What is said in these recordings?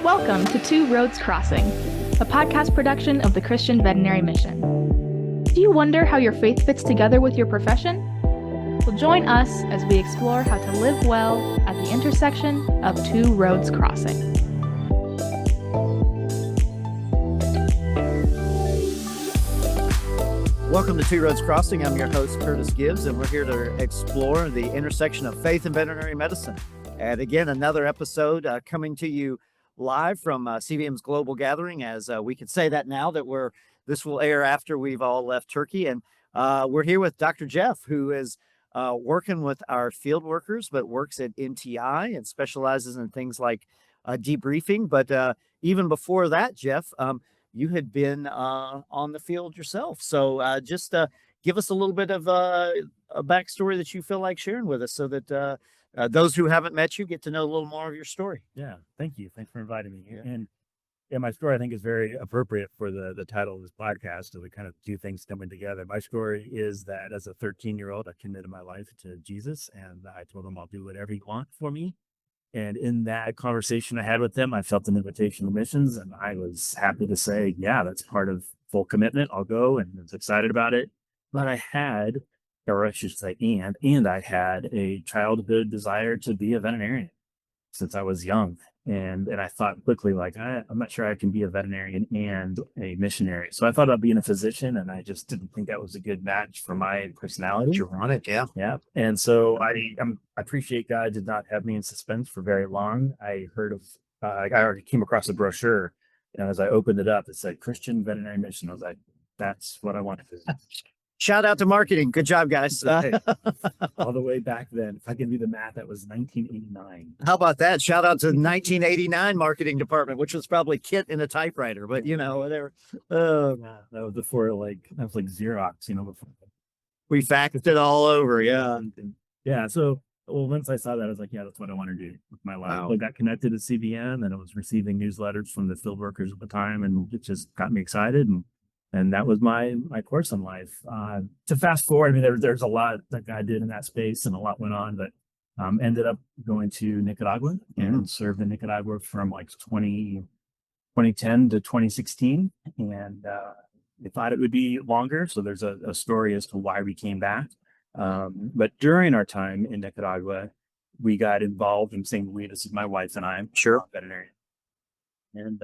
Welcome to Two Roads Crossing, a podcast production of the Christian Veterinary Mission. Do you wonder how your faith fits together with your profession? Well, join us as we explore how to live well at the intersection of two roads crossing. Welcome to Two Roads Crossing. I'm your host, Curtis Gibbs, and we're here to explore the intersection of faith and veterinary medicine. And again, another episode coming to you live from CVM's Global Gathering, as we can say that now that this will air after we've all left Turkey. And we're here with Dr. Jeff, who is working with our field workers, but works at MTI and specializes in things like debriefing. But even before that, Jeff, you had been on the field yourself. So just give us a little bit of a backstory that you feel like sharing with us so that those who haven't met you get to know a little more of your story. Yeah, thank you. Thanks for inviting me here. And my story, I think, is very appropriate for the title of this podcast. So we kind of do things coming together. My story is that as a 13-year-old, I committed my life to Jesus, and I told him I'll do whatever he wants for me. And in that conversation I had with them, I felt an invitation to missions, and I was happy to say, yeah, that's part of full commitment. I'll go, and I was excited about it. But I had, or I should say, and I had a childhood desire to be a veterinarian since I was young. And I thought quickly, like, I'm not sure I can be a veterinarian and a missionary. So I thought about being a physician, and I just didn't think that was a good match for my personality. You're on it, yeah. Yeah. And so I appreciate God did not have me in suspense for very long. I heard of, I already came across a brochure, and as I opened it up, it said Christian Veterinary Mission. I was like, that's what I wanted to do. Shout out to marketing. Good job, guys. All the way back then, if I can do the math, that was 1989. How about that? Shout out to the 1989 marketing department, which was probably Kit and a typewriter, but whatever. Yeah, that was before that was like Xerox, before We faxed it all over. Yeah. Yeah. So, once I saw that, I was like, yeah, that's what I want to do with my life. Wow. I got connected to CVM, and I was receiving newsletters from the field workers at the time, and it just got me excited. And that was my course in life. To fast forward, I mean, there's a lot that I did in that space, and a lot went on, but ended up going to Nicaragua and served in Nicaragua from like 2010 to 2016. And they thought it would be longer. So there's a story as to why we came back. But during our time in Nicaragua, we got involved in St. Louis. This is my wife and I, Sure, veterinarian, and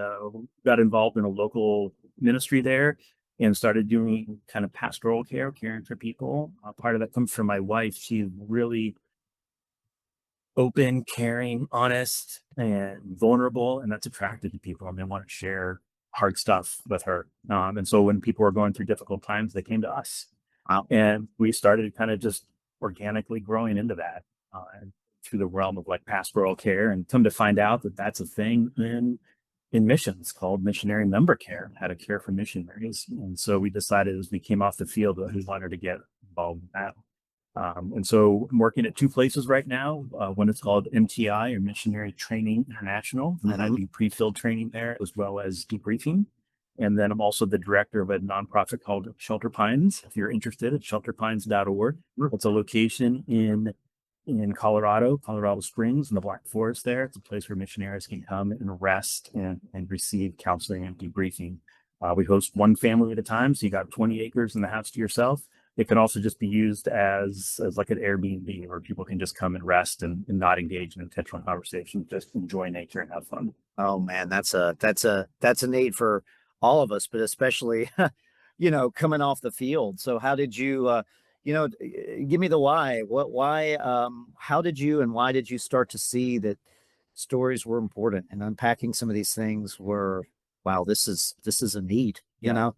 got involved in a local ministry there and started doing kind of pastoral care, caring for people. Part of that comes from my wife. She's really open, caring, honest, and vulnerable, and that's attractive to people. I mean, I want to share hard stuff with her. And so when people were going through difficult times, they came to us. Wow. And we started kind of just organically growing into that through the realm of like pastoral care, and come to find out that that's a thing in missions called missionary member care, how to care for missionaries. And so we decided as we came off the field that we wanted to get involved in that. And so I'm working at two places right now. One is called MTI, or Missionary Training International, and I do pre-field training there as well as debriefing. And then I'm also the director of a nonprofit called Shelter Pines. If you're interested, it's shelterpines.org. It's a location in Colorado Springs, in the Black Forest there. It's a place where missionaries can come and rest and receive counseling and debriefing. We host one family at a time, so you got 20 acres in the house to yourself. It can also just be used as like an Airbnb, where people can just come and rest and not engage in intentional conversation, just enjoy nature and have fun. Oh man, that's a need for all of us, but especially, coming off the field. So how did you, give me the why? How did you and why did you start to see that stories were important, and unpacking some of these things were, wow, this is a need, Yeah.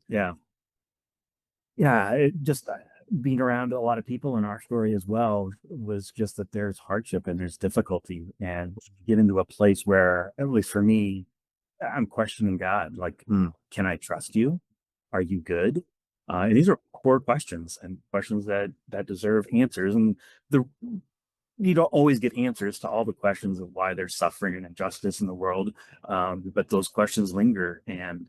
It just being around a lot of people in our story as well was just that there's hardship and there's difficulty, and get into a place where, at least for me, I'm questioning God. Like, can I trust you? Are you good? And these are core questions, and questions that deserve answers. And you don't always get answers to all the questions of why there's suffering and injustice in the world. But those questions linger. And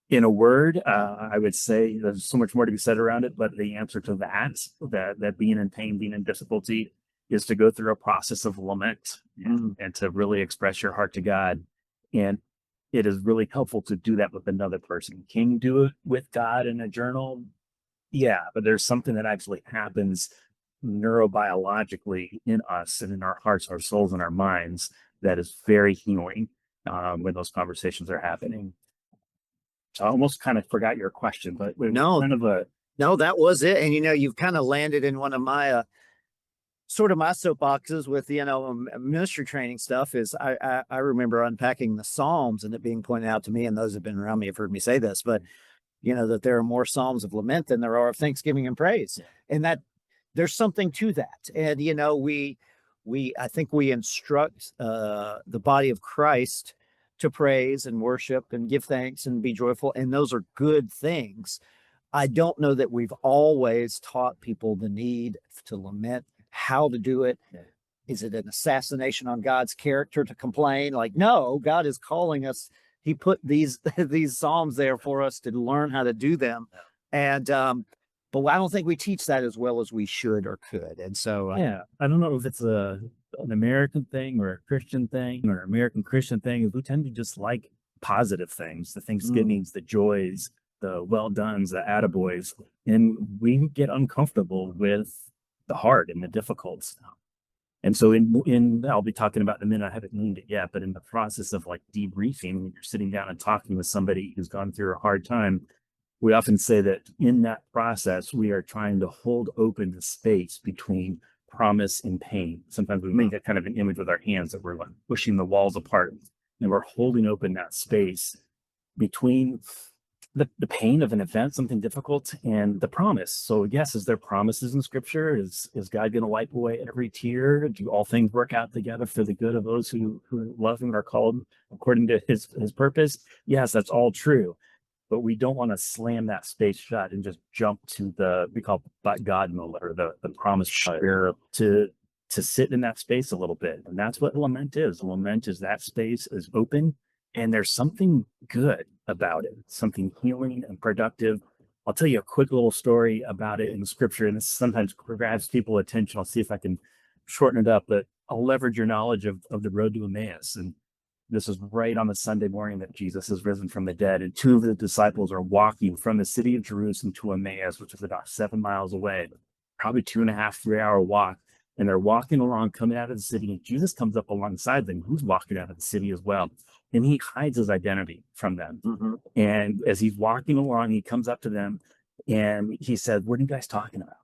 in a word, I would say there's so much more to be said around it, but the answer to that being in pain, being in difficulty, is to go through a process of lament and to really express your heart to God. And it is really helpful to do that with another person. Can you do it with God in a journal? Yeah, but there's something that actually happens neurobiologically in us and in our hearts, our souls, and our minds that is very healing when those conversations are happening. So I almost kind of forgot your question, but No, kind of a no, that was it. And you've kind of landed in one of my sort of my soapboxes with ministry training stuff. Is I remember unpacking the Psalms and it being pointed out to me, and those have been around me have heard me say this, but that there are more Psalms of lament than there are of thanksgiving and praise, and that there's something to that. And we I think we instruct the body of Christ to praise and worship and give thanks and be joyful, and those are good things. I don't know that we've always taught people the need to lament, how to do it. Is it an assassination on God's character to complain? Like, no, God is calling us. He put these these psalms there for us to learn how to do them, and but I don't think we teach that as well as we should or could. And so, yeah, I don't know if it's an American thing or a Christian thing or American Christian thing. We tend to just like positive things, the Thanksgivings, the joys, the well dones, the attaboys, and we get uncomfortable with the hard and the difficult. And so in I'll be talking about in a minute, I haven't named it yet, but in the process of like debriefing, when you're sitting down and talking with somebody who's gone through a hard time, we often say that in that process, we are trying to hold open the space between promise and pain. Sometimes we make that kind of an image with our hands that we're like pushing the walls apart and we're holding open that space between the pain of an event, something difficult, and the promise. So yes, is there promises in scripture? Is God going to wipe away every tear? Do all things work out together for the good of those who love him and are called according to his purpose? Yes, that's all true. But we don't want to slam that space shut and just jump to the we call but God mode or the promise to sit in that space a little bit. And that's what lament is. Lament is that space is open and there's something good about it, something healing and productive. I'll tell you a quick little story about it in the scripture, and this sometimes grabs people's attention. I'll see if I can shorten it up, but I'll leverage your knowledge of the road to Emmaus. And this is right on the Sunday morning that Jesus is risen from the dead, and two of the disciples are walking from the city of Jerusalem to Emmaus, which is about 7 miles away, probably 2.5, 3 hour walk. And they're walking along, coming out of the city, and Jesus comes up alongside them, who's walking out of the city as well. And he hides his identity from them. And as he's walking along, he comes up to them and he said, "What are you guys talking about?"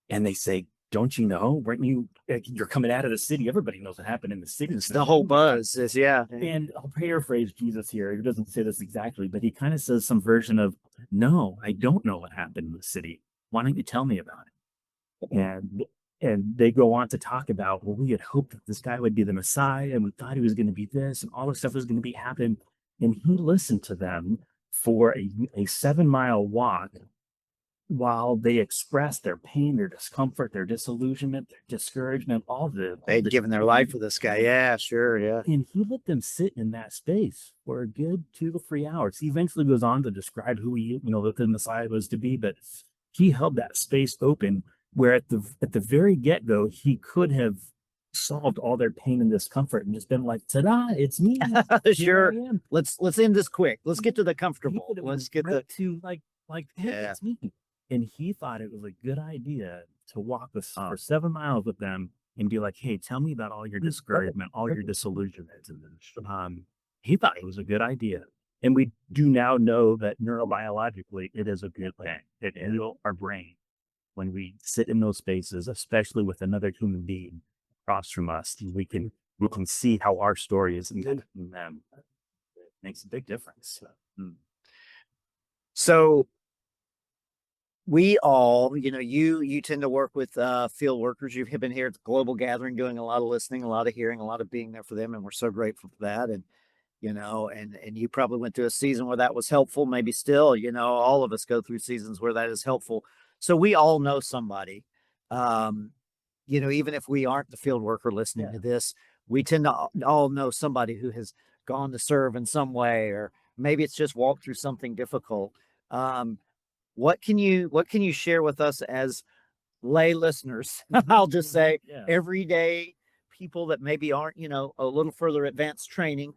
And they say, "Don't you know? Weren't you're coming out of the city? Everybody knows what happened in the city." it's the whole buzz is, yeah. And I'll paraphrase Jesus here. He doesn't say this exactly, but he kind of says some version of, "No, I don't know what happened in the city. Why don't you tell me about it?" And they go on to talk about, well, we had hoped that this guy would be the Messiah, and we thought he was going to be this, and all this stuff was going to be happening. And he listened to them for a 7 mile walk while they expressed their pain, their discomfort, their disillusionment, their discouragement, They'd given their life for this guy. Yeah, sure. Yeah. And he let them sit in that space for a good 2 to 3 hours. He eventually goes on to describe who he, what the Messiah was to be, but he held that space open where at the very get-go, he could have solved all their pain and discomfort and just been like, "Ta-da, it's me." Sure. Let's end this quick. Let's get to the comfortable. Let's get to hey, it's me. And he thought it was a good idea to walk for 7 miles with them and be like, "Hey, tell me about all your discouragement, all your disillusionment." He thought it was a good idea. And we do now know that neurobiologically, it is a good thing. It heals our brain when we sit in those spaces, especially with another human being across from us. We can see how our story is impacting them. It makes a big difference. So we all, you tend to work with field workers. You've been here at the Global Gathering doing a lot of listening, a lot of hearing, a lot of being there for them, and we're so grateful for that. And and you probably went through a season where that was helpful, maybe still. All of us go through seasons where that is helpful. So we all know somebody, even if we aren't the field worker listening to this, we tend to all know somebody who has gone to serve in some way, or maybe it's just walked through something difficult. What can you share with us as lay listeners? I'll just say everyday people that maybe aren't, a little further advanced training.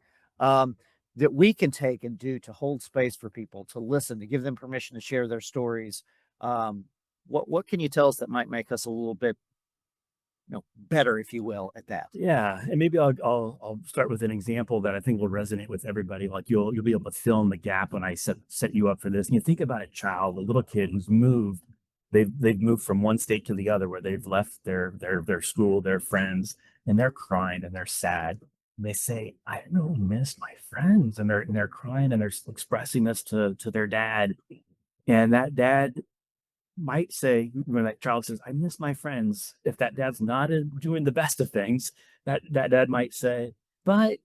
that we can take and do to hold space for people, to listen, to give them permission to share their stories? What can you tell us that might make us a little bit, better, if you will, at that? Yeah, and maybe I'll start with an example that I think will resonate with everybody. Like you'll be able to fill in the gap when I set you up for this. And you think about a child, a little kid who's moved. They've moved from one state to the other, where they've left their school, their friends, and they're crying and they're sad. And they say, "I really miss my friends," and they're crying and they're expressing this to their dad. And that dad might say, when that child says, "I miss my friends," if that dad's not doing the best of things, that dad might say, "But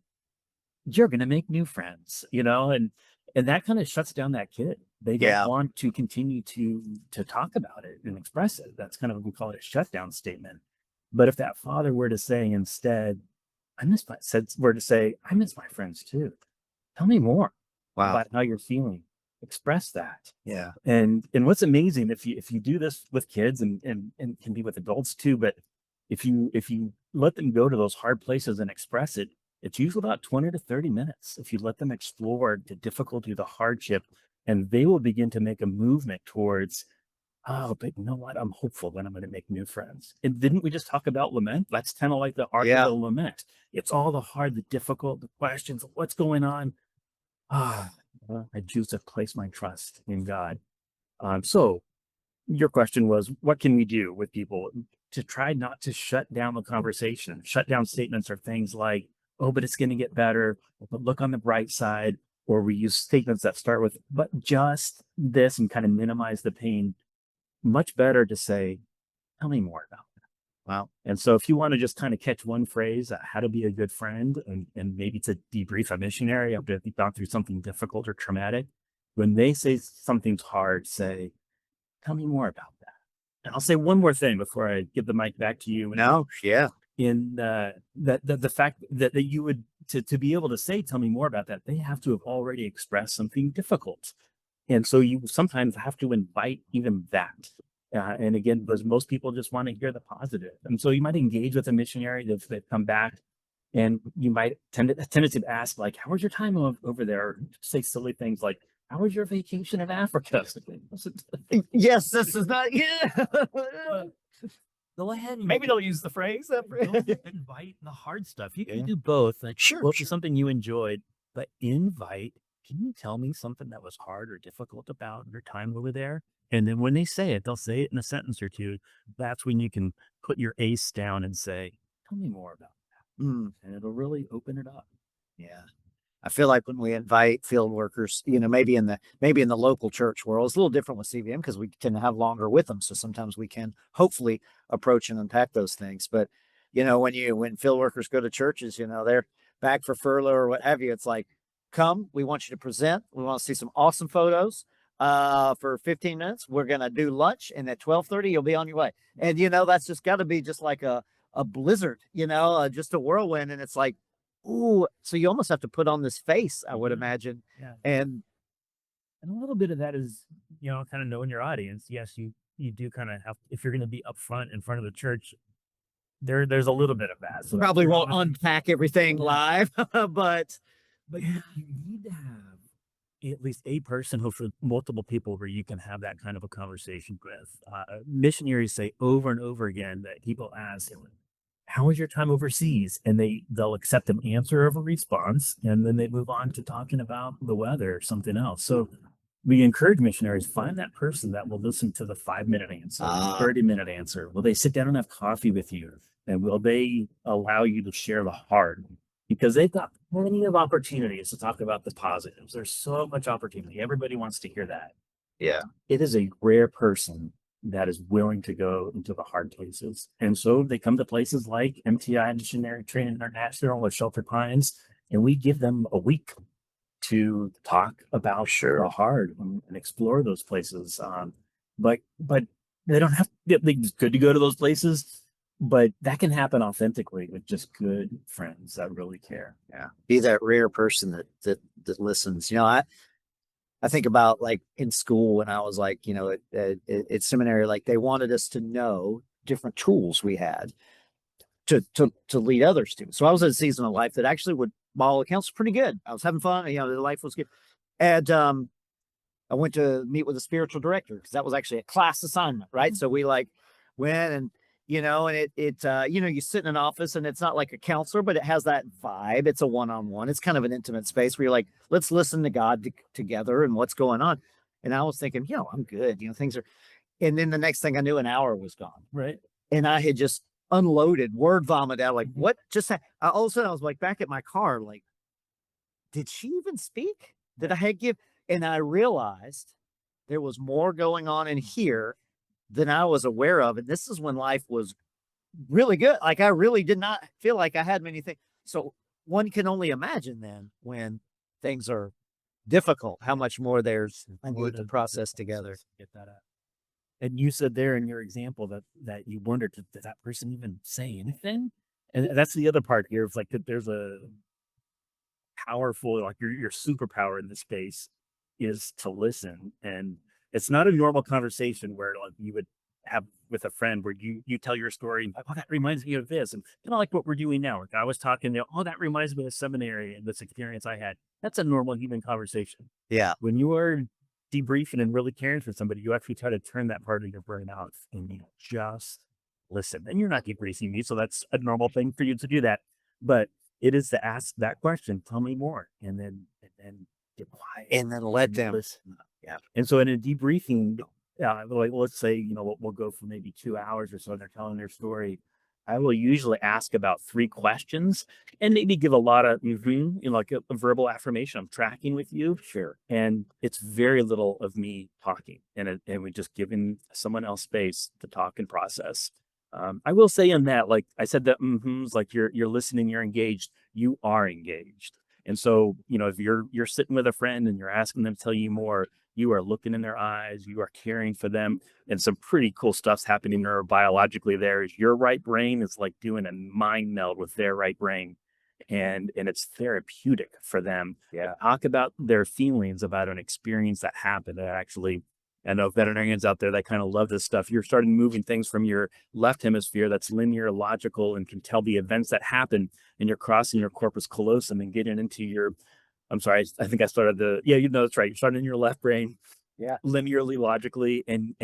you're going to make new friends," and that kind of shuts down that kid. They don't Yeah. want to continue to talk about it and express it. That's kind of, we call it a shutdown statement. But if that father were to say instead, were to say, "I miss my friends too. Tell me more Wow. about how you're feeling. Express that." Yeah. And what's amazing, if you do this with kids and can be with adults too, but if you let them go to those hard places and express it, it's usually about 20 to 30 minutes. If you let them explore the difficulty, the hardship, and they will begin to make a movement towards, "Oh, but you know what? I'm hopeful that I'm going to make new friends." And didn't we just talk about lament? That's kind of like the art of Yeah. the lament. It's all the hard, the difficult, the questions, what's going on. I choose to place my trust in God. So your question was, what can we do with people to try not to shut down the conversation? Shut down statements are things like, "Oh, but it's going to get better," but look on the bright side, or we use statements that start with, "but just this," and kind of minimize the pain. Much better to say, "Tell me more about." Wow. And so if you want to just kind of catch one phrase, how to be a good friend, and maybe to debrief a missionary after they've gone through something difficult or traumatic, when they say something's hard, say, "Tell me more about that." And I'll say one more thing before I give the mic back to you. No. Yeah. In that the fact that you would to be able to say, "Tell me more about that," they have to have already expressed something difficult. And so you sometimes have to invite even that. And again, because most people just want to hear the positive. And so you might engage with a missionary that's they've come back, and you might tendency to ask, like, "How was your time over there?" Or say silly things like, "How was your vacation in Africa?" Yes, this is not. Yeah. Go ahead. Maybe they'll use the phrase. Invite the hard stuff. You Yeah. can do both. Like, Sure, what sure. was something you enjoyed, but invite, "Can you tell me something that was hard or difficult about your time over there?" And then when they say it, they'll say it in a sentence or two. That's when you can put your ace down and say, "Tell me more about that." Mm, And it'll really open it up. yeah. I feel like when we invite field workers, maybe in the local church world, it's a little different with CVM because we tend to have longer with them. So sometimes we can hopefully approach and unpack those things. But when field workers go to churches, they're back for furlough or what have you. It's like, come, we want you to present. We want to see some awesome photos. For 15 minutes, we're gonna do lunch, and at 12:30, you'll be on your way. And that's just got to be just like a blizzard, just a whirlwind. And it's like, ooh, so you almost have to put on this face, I would Mhm. imagine. Yeah. And And a little bit of that is, kind of knowing your audience. Yes, you do kind of have, if you're going to be upfront in front of the church, there's a little bit of that. So probably you're won't obviously, unpack everything yeah, live, but but you need to have at least a person, hopefully multiple people, where you can have that kind of a conversation with. Missionaries say over and over again that people ask, "How was your time overseas?" And they'll accept an answer of a response, and then they move on to talking about the weather or something else. So we encourage missionaries, find that person that will listen to the 5-minute answer, 30-minute answer. Will they sit down and have coffee with you? And will they allow you to share the hard? Because they've got plenty of opportunities to talk about the positives. There's so much opportunity. Everybody wants to hear that. yeah, It is a rare person that is willing to go into the hard places. And so they come to places like MTI Missionary Training International or Shelter Pines, and we give them a week to talk about the hard and explore those places. But they don't have, it's good to go to those places, but that can happen authentically with just good friends that really care. yeah. Be that rare person that listens. I think about, like, in school when I was, like, at seminary, like they wanted us to know different tools we had to lead others to. So I was at a season of life that actually would by all accounts, pretty good. I was having fun. You know, the life was good. And I went to meet with a spiritual director because that was actually a class assignment, right? So we like went and and you sit in an office and it's not like a counselor, but it has that vibe. It's a one-on-one. It's kind of an intimate space where you're like, let's listen to God together and what's going on. And I was thinking, I'm good. Things are. And then the next thing I knew, an hour was gone. Right. And I had just unloaded, word vomit out. Like, what just all of a sudden I was like back at my car, like, did she even speak? Did I give? And I realized there was more going on in here than I was aware of. And this is when life was really good. Like I really did not feel like I had many things. So one can only imagine then when things are difficult, how much more there's I need to process together. Get that out. And you said there in your example that you wondered, did that person even say anything? And that's the other part here. It's like that there's a powerful, like your superpower in this space is to listen. And it's not a normal conversation where like you would have with a friend where you tell your story and like, oh, that reminds me of this. And kind of like what we're doing now. Like I was talking, oh, that reminds me of seminary and this experience I had. That's a normal human conversation. Yeah. When you are debriefing and really caring for somebody, you actually try to turn that part of your brain out and you just listen. And you're not debriefing me, so that's a normal thing for you to do that. But it is to ask that question, tell me more, and then get quiet. And then let them listen. Yeah. And so in a debriefing, like let's say, we'll go for maybe 2 hours or so, they're telling their story. I will usually ask about 3 questions and maybe give a lot of, like a verbal affirmation. I'm tracking with you. Sure. And it's very little of me talking and we just giving someone else space to talk and process. I will say in that, like I said, that like you're listening, you're engaged, you are engaged. And so, if you're sitting with a friend and you're asking them to tell you more, you are looking in their eyes, you are caring for them, and some pretty cool stuff's happening neurobiologically there. Is your right brain is like doing a mind meld with their right brain. And it's therapeutic for them. Yeah. Talk about their feelings about an experience that happened. That actually, I know veterinarians out there that kind of love this stuff. You're starting moving things from your left hemisphere that's linear, logical, and can tell the events that happen, and you're crossing your corpus callosum and getting into your, I'm sorry, I think I started that's right. You're starting in your left brain, linearly, logically, and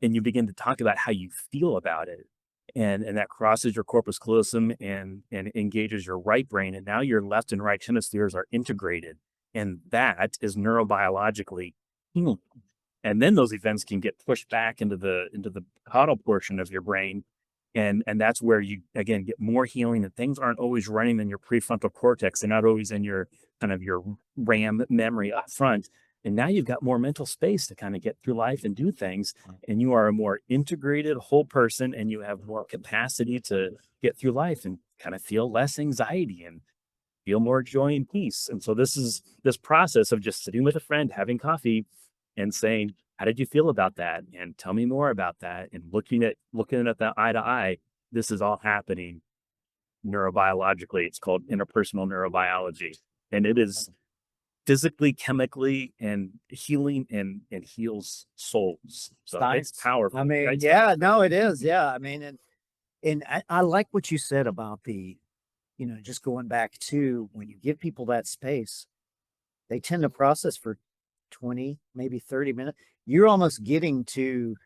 you begin to talk about how you feel about it. And that crosses your corpus callosum and engages your right brain. And now your left and right hemispheres are integrated. And that is neurobiologically healing. And then those events can get pushed back into the caudal portion of your brain. And that's where you, again, get more healing, and things aren't always running in your prefrontal cortex. They're not always in your kind of your RAM memory up front. And now you've got more mental space to kind of get through life and do things. And you are a more integrated whole person, and you have more capacity to get through life and kind of feel less anxiety and feel more joy and peace. And so this process of just sitting with a friend, having coffee and saying, how did you feel about that? And tell me more about that. And looking at that eye to eye, this is all happening neurobiologically. It's called interpersonal neurobiology. And it is physically, chemically, and healing and heals souls. So it's powerful. I mean, right? no, it is. Yeah. I mean, and I like what you said about the, just going back to when you give people that space, they tend to process for 20, maybe 30 minutes. You're almost getting to,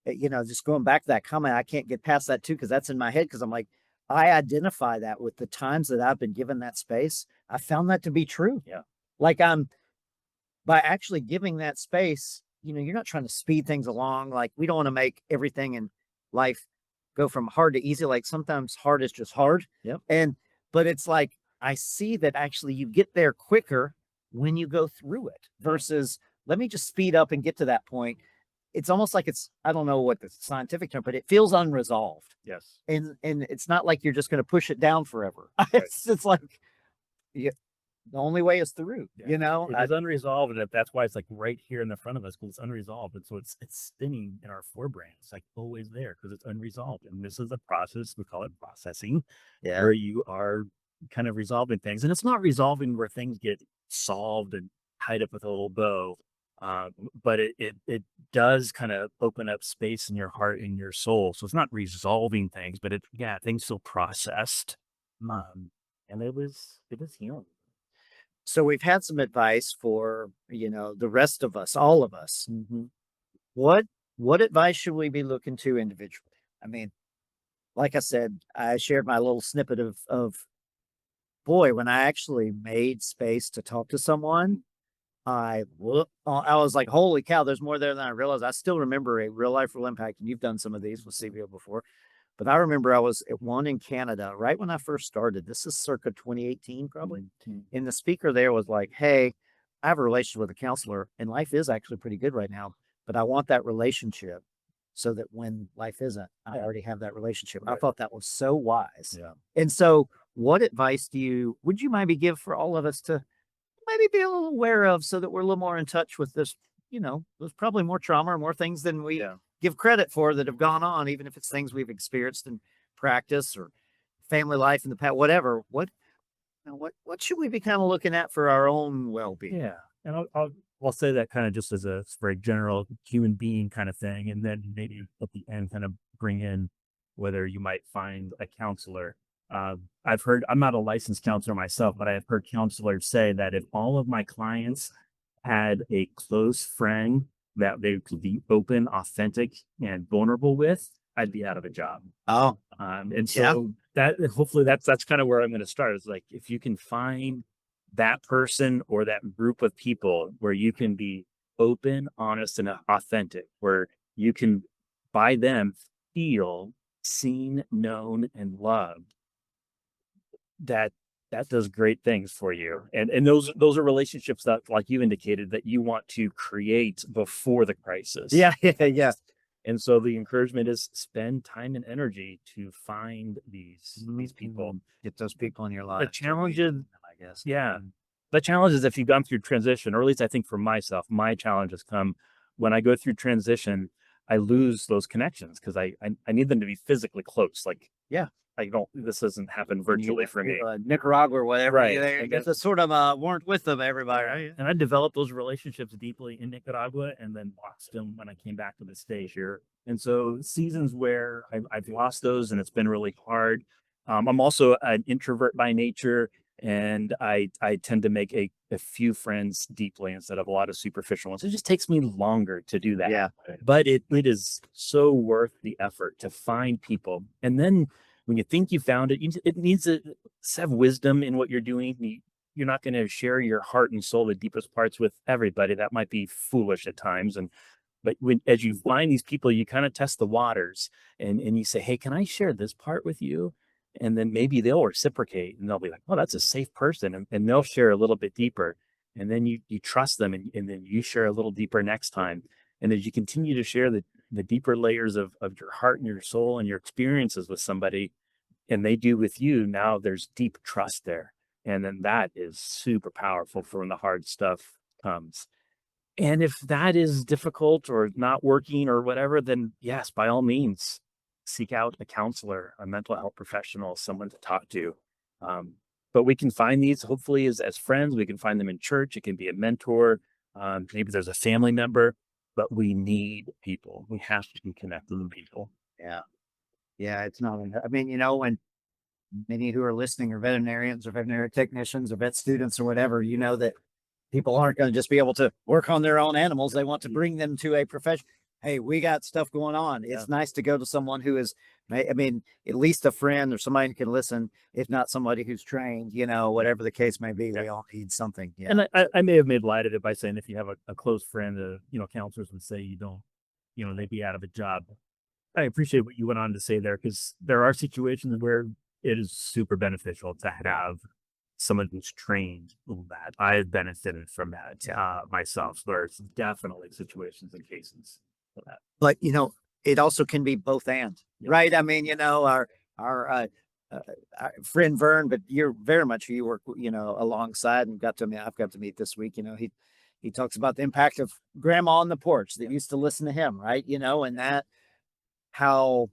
just going back to that comment. I can't get past that too, because that's in my head. Because I'm like, I identify that with the times that I've been given that space. I found that to be true. Yeah. Like by actually giving that space, you're not trying to speed things along. Like we don't want to make everything in life go from hard to easy. Like sometimes hard is just hard. Yep. But it's like, I see that actually you get there quicker when you go through it versus let me just speed up and get to that point. It's almost like I don't know what the scientific term, but it feels unresolved. Yes. And it's not like you're just going to push it down forever. Right. It's like, the only way is through, It is unresolved. And that's why it's like right here in the front of us, because it's unresolved. And so it's spinning in our forebrain. It's like always there because it's unresolved. And this is a process, we call it processing, where you are kind of resolving things. And it's not resolving where things get solved and tied up with a little bow. But it does kind of open up space in your heart and your soul. So it's not resolving things, but things feel processed. and it was healing. So we've had some advice for, the rest of us, all of us. Mm-hmm. What advice should we be looking to individually? I mean, like I said, I shared my little snippet of boy, when I actually made space to talk to someone, I was like, holy cow, there's more there than I realized. I still remember a real life real impact, and you've done some of these with CVO before. But I remember I was at one in Canada right when I first started. This is circa 2018, probably. Mm-hmm. And the speaker there was like, hey, I have a relationship with a counselor, and life is actually pretty good right now, but I want that relationship so that when life isn't, I already have that relationship. I Right. thought that was so wise. Yeah. And so, what advice would you maybe give for all of us to maybe be a little aware of so that we're a little more in touch with this? There's probably more trauma or more things than we Yeah. give credit for that have gone on, even if it's things we've experienced in practice or family life in the past, whatever. What should we be kind of looking at for our own well-being? Yeah. And I'll say that kind of just as a very general human being kind of thing. And then maybe at the end, kind of bring in whether you might find a counselor. I'm not a licensed counselor myself, but I have heard counselors say that if all of my clients had a close friend that they could be open, authentic, and vulnerable with, I'd be out of a job. Oh, And yeah. so that hopefully that's kind of where I'm going to start. Is like if you can find that person or that group of people where you can be open, honest, and authentic, where you can by them feel seen, known, and loved, that does great things for you. And those are relationships that, like you indicated, that you want to create before the crisis. Yeah, yeah. And so the encouragement is spend time and energy to find these people. Get those people in your The life. challenge is, I guess. yeah, the challenge is if you've gone through transition, or at least I think for myself, my challenge has come when I go through transition, I lose those connections because I need them to be physically close. Like, Yeah. this doesn't happen virtually for me. Nicaragua or whatever. Right. They And get the sort of weren't with them, everybody. Right? And I developed those relationships deeply in Nicaragua and then lost them when I came back to the state here. And so seasons where I've lost those and it's been really hard. I'm also an introvert by nature, and I tend to make a few friends deeply instead of a lot of superficial ones. It just takes me longer to do that. Yeah. But it is so worth the effort to find people. And then when you think you found it, it needs to have wisdom in what you're doing. You're not going to share your heart and soul, the deepest parts, with everybody. That might be foolish at times. But as you find these people, you kind of test the waters, and you say, hey, can I share this part with you? And then maybe they'll reciprocate and they'll be like, oh, that's a safe person. And they'll share a little bit deeper. And then you trust them, and then you share a little deeper next time. And as you continue to share the deeper layers of your heart and your soul and your experiences with somebody, and they do with you, now there's deep trust there. And then that is super powerful for when the hard stuff comes. And if that is difficult or not working or whatever, then yes, by all means, seek out a counselor, a mental health professional, someone to talk to. But we can find these hopefully as friends. We can find them in church. It can be a mentor. Maybe there's a family member, but we need people. We have to be connected to people. Yeah. Yeah. It's not, I mean, when many who are listening are veterinarians or veterinary technicians or vet students or whatever, that people aren't going to just be able to work on their own animals. They want to bring them to a profession. Hey, we got stuff going on. Yeah. It's nice to go to someone who is, I mean, at least a friend or somebody who can listen, if not somebody who's trained, whatever the case may be. We all need something. Yeah. And I may have made light of it by saying if you have a close friend, counselors would say you don't, they'd be out of a job. I appreciate what you went on to say there, because there are situations where it is super beneficial to have someone who's trained in that. I've benefited from that myself. So there's definitely situations and cases for that. But it also can be both and, right? I mean, our friend Vern, but you're very much you work, alongside, and I've got to meet this week. He talks about the impact of grandma on the porch that used to listen to him, right? And that how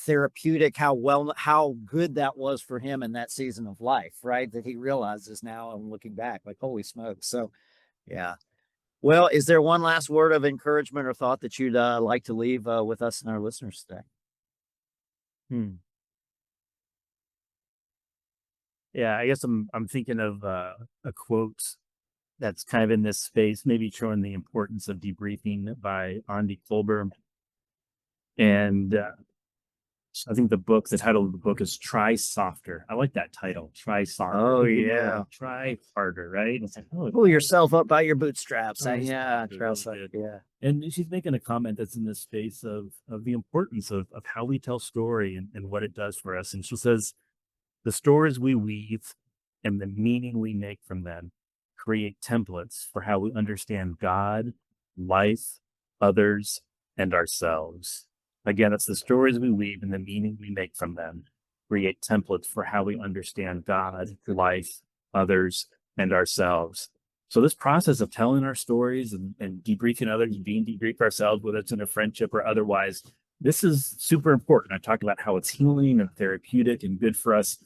therapeutic, how good that was for him in that season of life, right? That he realizes now and looking back, like, holy smokes. So, yeah. Well, is there one last word of encouragement or thought that you'd like to leave with us and our listeners today? Yeah, I guess I'm thinking of a quote that's kind of in this space, maybe showing the importance of debriefing by Andy Kolber. And I think the title of the book is Try Softer. I like that title, Try Softer. Oh, You know, yeah. like, try harder, right? It's like, oh, Pull yourself up by your bootstraps. try Yeah, softer, trail really side. good. Yeah. And she's making a comment that's in this space of the importance of how we tell story and what it does for us. And she says, the stories we weave and the meaning we make from them create templates for how we understand God, life, others, and ourselves. Again, it's the stories we weave and the meaning we make from them create templates for how we understand God, life, others, and ourselves. So this process of telling our stories and debriefing others, being debriefed ourselves, whether it's in a friendship or otherwise, this is super important. I talked about how it's healing and therapeutic and good for us.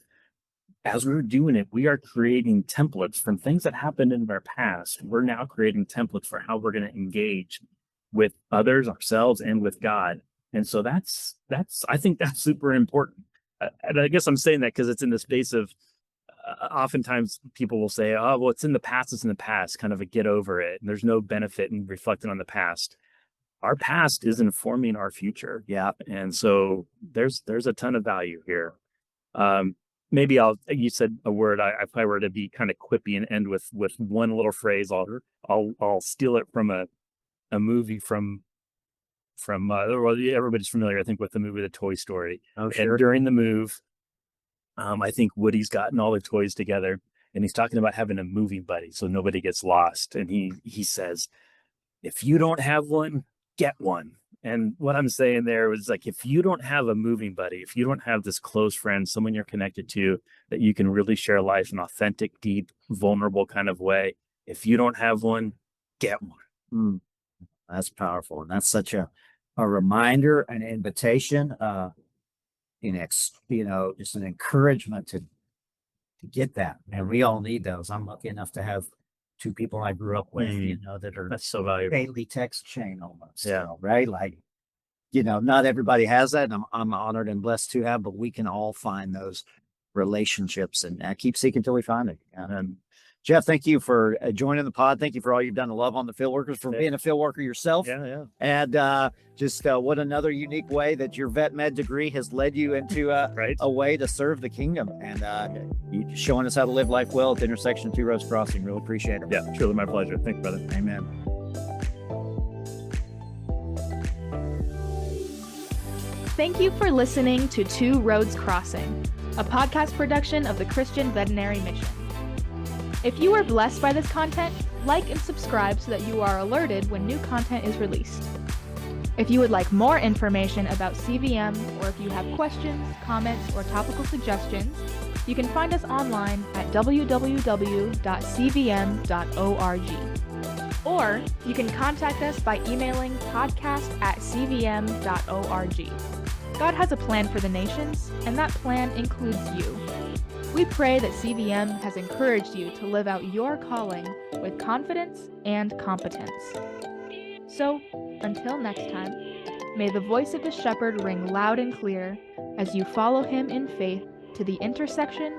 As we're doing it, we are creating templates from things that happened in our past. We're now creating templates for how we're going to engage with others, ourselves, and with God. And so that's I think that's super important. And I guess I'm saying that because it's in the space of oftentimes people will say, "Oh, well, it's in the past. It's in the past." Kind of a get over it. And there's no benefit in reflecting on the past. Our past is informing our future. Yeah. And so there's a ton of value here. Um, maybe you said a word. If I were to be kind of quippy and end with one little phrase, I'll steal it from a movie from well, everybody's familiar, I think, with the movie The Toy Story. Oh, And sure. during the move, I think Woody's gotten all the toys together and he's talking about having a moving buddy so nobody gets lost. And he says, if you don't have one, get one. And what I'm saying there was like, if you don't have a moving buddy, if you don't have this close friend, someone you're connected to that you can really share life in an authentic, deep, vulnerable kind of way, if you don't have one, get one. Mm, that's powerful. And that's such a reminder, an invitation, just an encouragement to get that. And we all need those. I'm lucky enough to have two people I grew up with, that are That's so valuable. daily text chain almost. Yeah. Right. Like, not everybody has that. And I'm honored and blessed to have, but we can all find those relationships and keep seeking till we find it. And Jeff, thank you for joining the pod. Thank you for all you've done to love on the field workers, for being a field worker yourself. Yeah. And just what another unique way that your vet med degree has led you into Right. a way to serve the kingdom. And you showing us how to live life well at the intersection of Two Roads Crossing. Really appreciate it. Yeah, truly my pleasure. Thanks, brother. Amen. Thank you for listening to Two Roads Crossing, a podcast production of the Christian Veterinary Mission. If you are blessed by this content, like and subscribe so that you are alerted when new content is released. If you would like more information about CVM, or if you have questions, comments, or topical suggestions, you can find us online at www.cvm.org. Or you can contact us by emailing podcast@cvm.org. God has a plan for the nations, and that plan includes you. We pray that CVM has encouraged you to live out your calling with confidence and competence. So, until next time, may the voice of the shepherd ring loud and clear as you follow him in faith to the intersection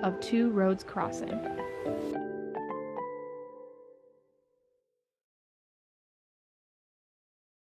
of Two Roads Crossing.